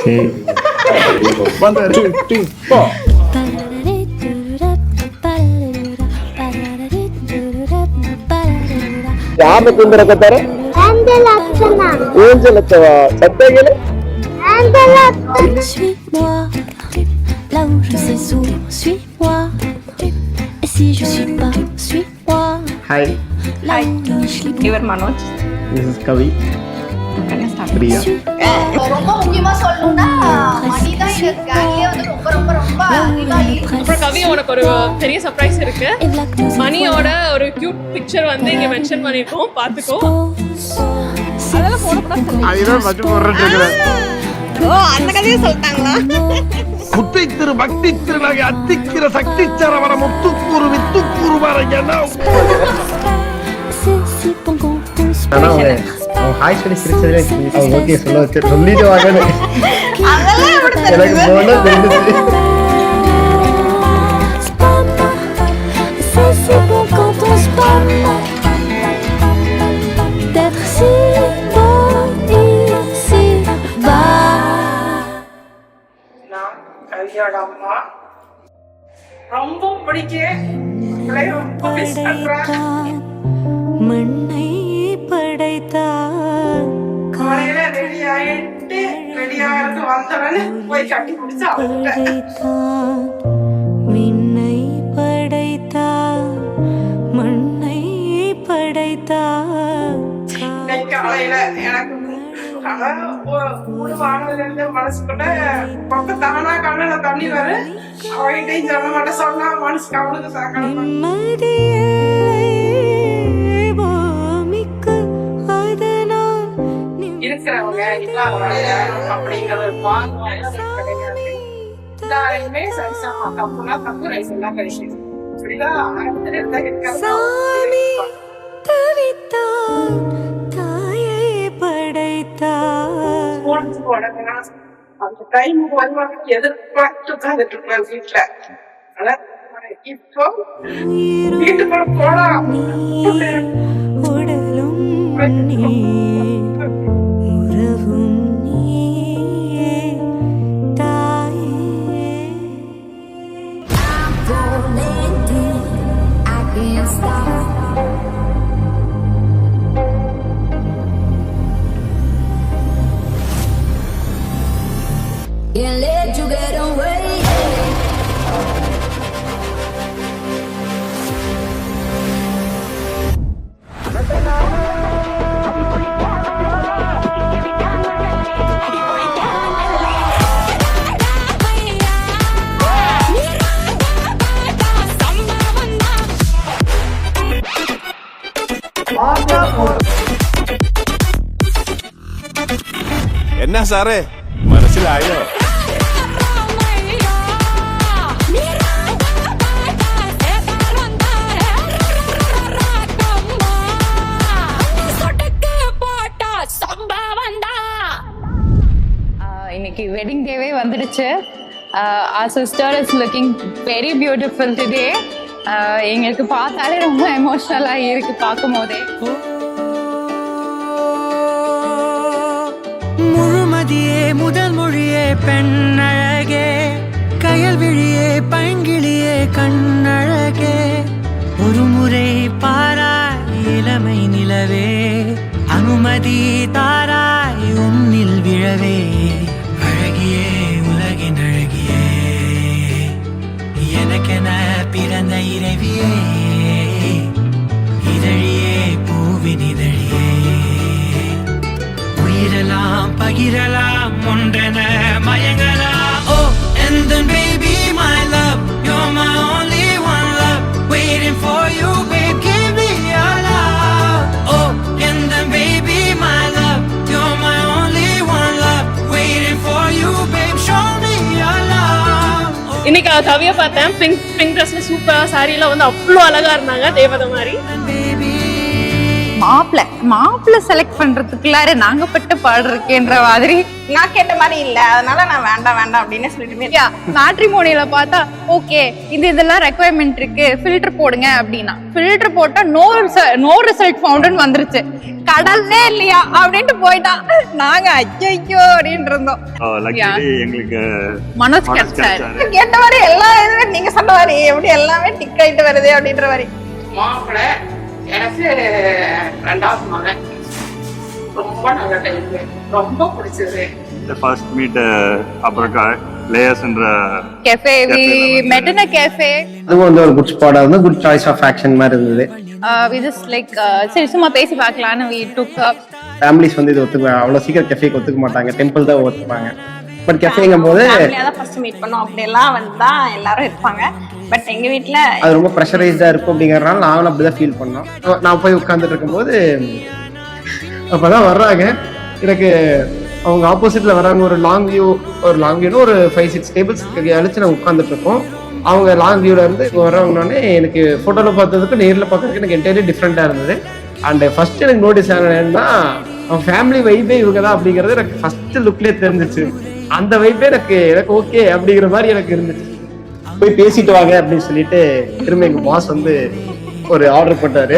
1 2 3 4 ಯಾರನ್ನ ಕುಂದರಕತ್ತಾರೆ angel ಅಕ್ಕವಾ ಸತ್ಯಾಗಿಲ್ಲ Suis-moi, là où je sais où, suis-moi. Et si je suis pas, suis-moi. Hi, Là où je suis இவர் Manoj. this is Kavi. Priya. ரொம்ப முக்கியமா சொல்லணும்னா மணிதான் இந்த கேங்லயே வந்து ரொம்ப ரொம்ப ரொம்ப அறிவாளி. அப்புறம் கவி உனக்கு ஒரு பெரிய சர்ப்ரைஸ் இருக்கு. மணியோட ஒரு கியூட் பிக்சர் வந்து இங்க மென்ஷன் பண்ணிருக்கோம், பாத்துக்கோ. அதெல்லாம் போடக்கூடாது. அதுதான் மச்சு போடுறேன்னு இருக்கிறேன். ஓ, அந்த கதையை சொல்லிட்டாங்களா? முத்தை திரு பக்தி திருநகை அத்திக்கிற சக்தி சரவண முத்துக்குரு வித்துக்குரு மறையனா ஆனா அவங்க ஹாய் சொல்லி சிரிச்சதுல அவங்க ஓகே சொல்லிட்டு வாங்கன்னு எனக்கு போல தெரிஞ்சது. C'est bon quand on se parle d'être si beau ici bas. நான் கவியோட அம்மா ரொம்ப பிடிக்கும். ரொம்ப மிஸ் பண்றேன். மண்ணை படைத்தான் காலையில ரெடி ஆயிட்டு ரெடியாகிறது வந்தவனே போய் கட்டி பிடிச்சு அழுட்டேன். விண்ணை படைத்தான் மண்ணை படைத்தான். இன்னைக்கு காலையில எனக்கு வானதுல இருந்து மனசுக்குள்ள பக்க தானா கண்ணுல தண்ணி வரும். அவகிட்டையும் சொல்ல மாட்டேன், சொன்னா மனசுக்கு அவளுக்கு சாக்கணும். இருக்கிறவங்க இல்லாதவங்க அப்படிங்கிறது கிடையாது. எல்லாருமே சரிசமா தப்புனா தப்பு, ரைஸ் எல்லாம் கிடைக்கும். இப்படிதான் அடுத்த இருக்கிறது. அந்த டைமுக்கு வருவாங்க எதிர்பார்த்து உட்கார்ந்துட்டு இருப்பேன் வீட்டுல. ஆனா இப்போ வீட்டுக்குள்ள போலாம். உடலும் உறவும் நீயே தாயே. Can't let you get away. എന്നാ സാറേ മനസ്സിലായോ? இன்னைக்கு வெட்டிங் டேவே வந்துடுச்சு. our sister is looking very beautiful today. எங்களுக்கு பார்த்தாலே ரொம்ப எமோஷனலா இருக்கு பார்க்கும் போதே. முழுமதியே முதல் மொழியே பெண்ணழகே, கயல் விழியே பைங்கிளியே கண்ணழகே, ஒரு முறை பாராய் இளமை நிலவே, அனுமதி தாராய் உன்னில் விழவே, அழகியே உலகின் அழகியே, எனக்கென பிறந்த இறைவியே, இதழியே பூவின் இதழியே, உயிரலாம் பகிரலாம் ஒன்றென மயங்கலாம். ஓ and then baby my love, you're my only one love, waiting for you babe, give me your love. Oh and then baby my love, you're my only one love, waiting for you babe, show me your love. இன்னைக்கு கவியை பார்த்தேன். Pink ட்ரெஸ்ல சூப்பரா சாரியில வந்து அவ்வளோ அழகா இருந்தாங்க, தேவதை மாதிரி. மாப்பிள்ளை செலக்ட் பண்றதுக்குள்ளார நாங்க பட்ட பாடுறதுக்குன்ற மாதிரி. நான் கேட்ட மாதிரி இல்ல, அதனால நான் வேண்டாம் அப்படின்னு சொல்லிட்டு மேட்ரிமோனியில பார்த்தா ஓகே இதெல்லாம் ரெக்குவயர்மெண்ட் இருக்கு, ஃபில்டர் போடுங்க அப்படின்னா ஃபில்டர் போட்டா நோ ரிசல்ட் ஃபவுண்டன் வந்துருச்சு. கடல்லே இல்லையா அப்படின்ட்டு போயிட்டா. நாங்க ஐயோ அப்படின்னு இருந்தோம். எங்களுக்கு மனோஜ் கிடைச்சாரு. கேட்ட மாதிரி எல்லா இதுவே நீங்க சொன்ன மாதிரி எப்படி எல்லாமே டிக் ஆயிட்டு வருது அப்படின்ற மாதிரி. மாப்பிள்ளை எனக்கு 2வது மகன். ரொம்ப நல்ல டைம், ரொம்ப பிடிச்சது. ஃபர்ஸ்ட் மீட் அப்புறம் லேயர்ஸ்ன்ற cafe we met in a cafe. அதுவும் வந்து ஒரு குட் ஸ்பாட், வந்து குட் சாய்ஸ் ஆஃப் ஆக்ஷன் மாதிரி இருந்தது. we just like சரி சும்மா பேசி பார்க்கலாம்னு we took ஃபேமிலிஸ் வந்து இது ஒத்துக்க அவ்வளவு சீக்கிரம் கெஃபேக்கு ஒத்துக்க மாட்டாங்க, டெம்பிள் தான் ஒத்துப்பாங்க. பட் கெஃபேங்கும் போது ஃபர்ஸ்ட் மீட் பண்ணோம், அப்படி எல்லாம் வந்து எல்லாரும் இருப்பாங்க. பட் எங்க வீட்ல அது ரொம்ப ப்ரெஷரைஸ்டா இருக்கும் அப்படிங்கறதுனால நாங்களும் அப்படிதான் ஃபீல் பண்ணோம். நான் போய் உட்கார்ந்துட்டு இருக்கும்போது அப்பதான் வர்றாங்க. எனக்கு அவங்க ஆப்போசிட்ல வராங்க. ஒரு லாங் வியூன்னு ஒரு 5-6 டேபிள்ஸ் அழிச்சு நான் உட்கார்ந்துட்டு இருக்கோம். அவங்க லாங் வியூல இருந்து வர்றவங்கன்னே எனக்கு போட்டோல பார்த்ததுக்கு நேர்ல பார்க்கறதுக்கு எனக்கு என்டையர்லி டிஃப்ரெண்டா இருந்தது. அண்ட் ஃபர்ஸ்ட் எனக்கு நோட்டீஸ் ஆனதுன்னா அவங்க ஃபேமிலி வைப்பே இவங்க தான் அப்படிங்கிறது எனக்கு ஃபர்ஸ்ட் லுக்லயே தெரிஞ்சிச்சு. அந்த வைப்பே எனக்கு ஓகே அப்படிங்கிற மாதிரி எனக்கு இருந்துச்சு. போய் பேசிட்டு வாங்க அப்படின்னு சொல்லிட்டு திரும்ப எங்க பாஸ் வந்து ஒரு ஆர்டர் போட்டாரு.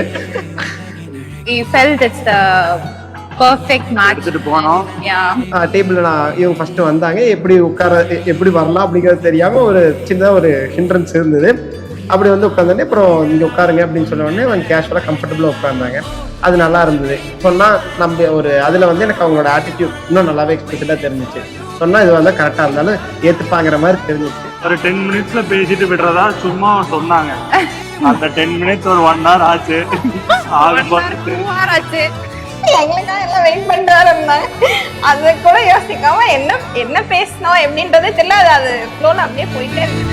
we felt it's the perfect match. எடுத்துட்டு போனோம். டேபிள்ல இவங்க ஃபர்ஸ்ட் வந்தாங்க. எப்படி வரலாம் அப்படிங்கிறது தெரியாம ஒரு சின்ன ஒரு ஹிண்ட்ரன்ஸ் இருந்தது. அப்படி வந்து உட்காந்தோடனே அப்புறம் இங்க உட்காருங்க அப்படின்னு சொன்ன உடனே அவங்க கேஷுவலா கம்ஃபர்டபுளா உட்கார்ந்தாங்க. அது நல்லா இருந்தது. சொன்னா நம்ம ஒரு அதுல வந்து எனக்கு அவங்களோட ஆட்டிடியூட் இன்னும் நல்லாவே எக்ஸ்பிரஸா தெரிஞ்சிச்சு. சொன்னா இது வந்து கரெக்டா இருந்தாலும் ஏத்துப்பாங்கிற மாதிரி தெரிஞ்சிச்சு. ஒரு 10 மினிட்ஸ்ல பேசிட்டு விடுறதா சும்மா சொன்னாங்க. அந்த 10 மினிட்ஸ் ஒரு 1 hour ஆச்சு. ஆச்சு எங்களுக்காக எல்லாம் வெயிட் பண்ணிட்டு இருந்தாங்க. அது கூட யோசிக்காம என்ன பேசணும் எப்படின்றதே தெரியல. அது ஃப்ளோல அப்படியே போயிட்டே இருக்கு.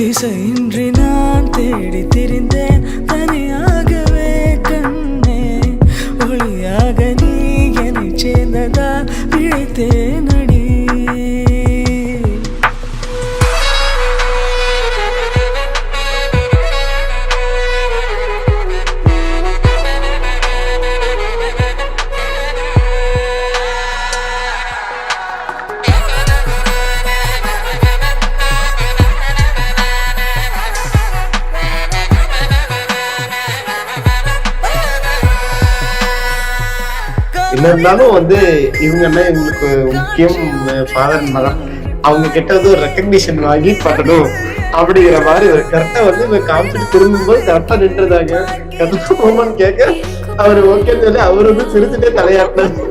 திசையின்றி நான் தேடி திரிந்தேன் தனியாகவே கண்ணே, ஒளியாக நீ என்னை சேர்ந்ததால் பிழைத்தேன் அடி. என்ன இருந்தாலும் வந்து இவங்கன்னா எங்களுக்கு முக்கியம் ஃபாதர் மதம். அவங்க கிட்ட வந்து ஒரு ரெக்கக்னிஷன் வாங்கி பண்ணணும் அப்படிங்கிற மாதிரி ஒரு கரெக்டா வந்து காமிச்சிட்டு திரும்பும்போது கரெக்டா நின்றுதாங்க. கரெக்டா போமான்னு கேட்க அவரு ஓகேன்னு சொல்லி அவரு வந்து சிரிச்சுட்டே தலையாட்டினாரு.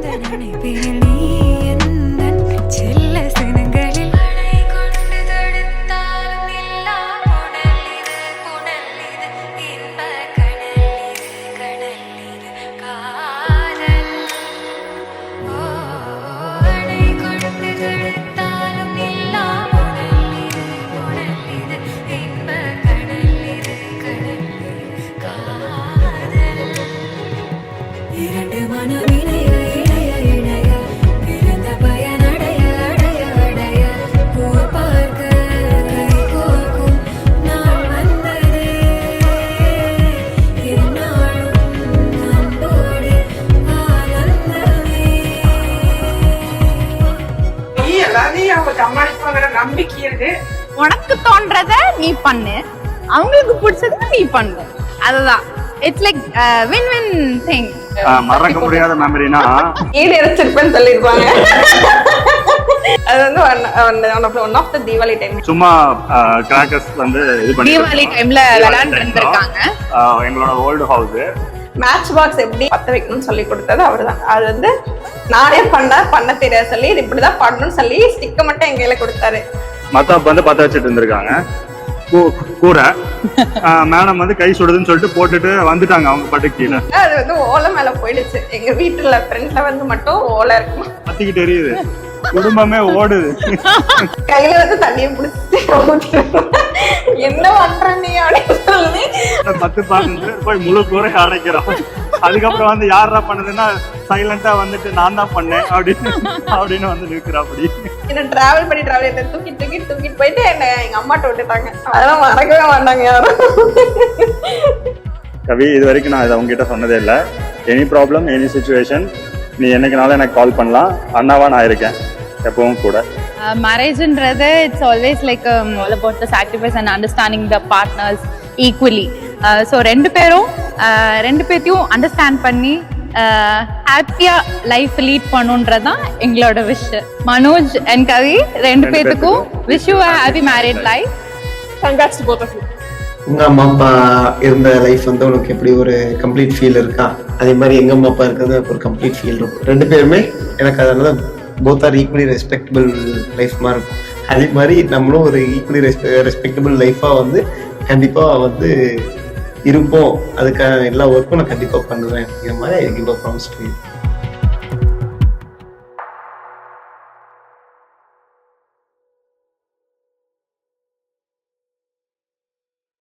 இரண்டு மனவினைய இருக்கு. உனக்கு தோன்றத நீ பண்ணு, அவங்களுக்கு பிடிச்சத நீ பண்ணு. அதுதான் it's like win win thing. மறக்க முடியாத மெமரினா ஈடு இறைச்சிருப்பேன்னு சொல்லியிருப்பாங்க. அது வந்து one of the Deepavali time. சும்மா கிராக்கர்ஸ் வந்து இது பண்ணி தீபாவளி டைம்ல விளையாண்டு இருந்திருக்காங்க. எங்களோட ஓல்டு ஹவுஸ். மேட்ச் பாக்ஸ் எப்படி பத்த வைக்கணும்னு சொல்லி கொடுத்தது அவர்தான். அது வந்து நானே பண்ண தெரியாது சொல்லி இது இப்படிதான் பண்ணணும்னு சொல்லி ஸ்டிக்க மட்டும் எங்க கையில கொடுத்தாரு. மத்தாப் வந்து பத்த வச்சுட்டு இருந்திருக்காங்க கூட. மேடம் வந்து கை சுடுதுன்னு சொல்லிட்டு போட்டுட்டு வந்துட்டாங்க அவங்க பாட்டு கீழே. அது வந்து ஓலை மேல போயிடுச்சு. எங்க வீட்டுல ஃப்ரண்ட்ல வந்து மட்டும் ஓலை இருக்கும். பத்திக்கிட்டு எரியுது, குடும்பமே ஓடுது. கையில வந்து தண்ணியை பிடிச்சிட்டு என்ன பண்ற நீ அப்படின்னு சொல்லி 10 பாஞ்சு போய் முழு கூரை அடைக்கிறோம். அதுக்கப்புறம் வந்து யாரா பண்ணதுன்னா சைலண்டா வந்துட்டு நான் தான் பண்ணேன் அப்படின்னு வந்து நிற்கிறா. அப்படி என்ன டிராவல் பண்ணி தூக்கிட்டு போயிட்டு என்ன எங்க அம்மாட்ட விட்டுட்டாங்க. அதெல்லாம் மறக்கவே மாட்டாங்க யாரும். கவி, இது வரைக்கும் நான் இதை உங்ககிட்ட சொன்னதே இல்லை. எனி ப்ராப்ளம், எனி சுச்சுவேஷன், நீ என்னைக்குனாலும் எனக்கு கால் பண்ணலாம். அண்ணாவா நான் இருக்கேன் எப்பவும் கூட. மேரேஜ்ன்றது it's always like all about the sacrifice and understanding the partners equally. So ரெண்டு பேர்த்தையும் அண்டர்ஸ்டாண்ட் பண்ணி ஹாப்பியா லைஃப் லீட் பண்ணுன்றதான் எங்களோட விஷ். மனோஜ் அண்ட் கவி ரெண்டு பேத்துக்கும் wish you a happy married life. Congrats to both of you. உங்க அம்மா அப்பா இருந்த லைஃப் வந்து உனக்கு எப்படி ஒரு கம்ப்ளீட் ஃபீல் இருக்கா? அதே மாதிரி எங்க அம்மா அப்பா இருக்கிறது எனக்கு ஒரு கம்ப்ளீட் ஃபீல் இருக்கும். ரெண்டு பேருமே எனக்கு அதனால both are equally respectable life மாதிரி இருக்கும். அதே மாதிரி நம்மளும் ஒரு ஈக்குவலி ரெஸ்பெக்டபிள் லைஃபா வந்து கண்டிப்பா வந்து இருப்போம். அதுக்கான எல்லா ஒர்க்கும் நான் கண்டிப்பா பண்ணுவேன். இந்த மாதிரி I give a promise to you.